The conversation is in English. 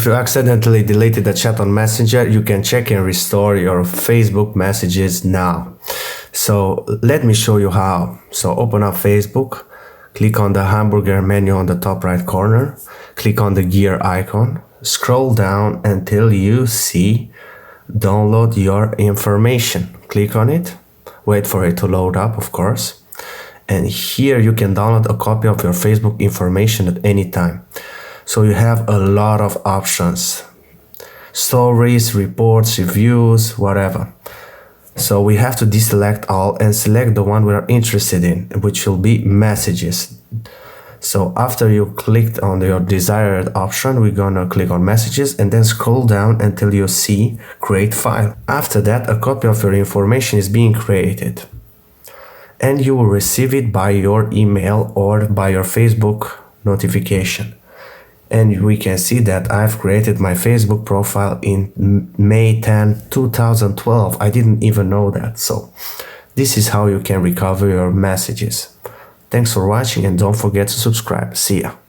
If you accidentally deleted the chat on Messenger, you can check and restore your Facebook messages now. So let me show you how. So open up Facebook, click on the hamburger menu on the top right corner, click on the gear icon, scroll down until you see download your information. Click on it, wait for it to load up, of course. And here you can download a copy of your Facebook information at any time. So you have a lot of options, stories, reports, reviews, whatever. So we have to deselect all and select the one we are interested in, which will be messages. So after you clicked on your desired option, we're gonna click on messages and then scroll down until you see create file. After that, a copy of your information is being created and you will receive it by your email or by your Facebook notification. And we can see that I've created my Facebook profile in May 10, 2012. I didn't even know that. So this is how you can recover your messages. Thanks for watching and don't forget to subscribe. See ya.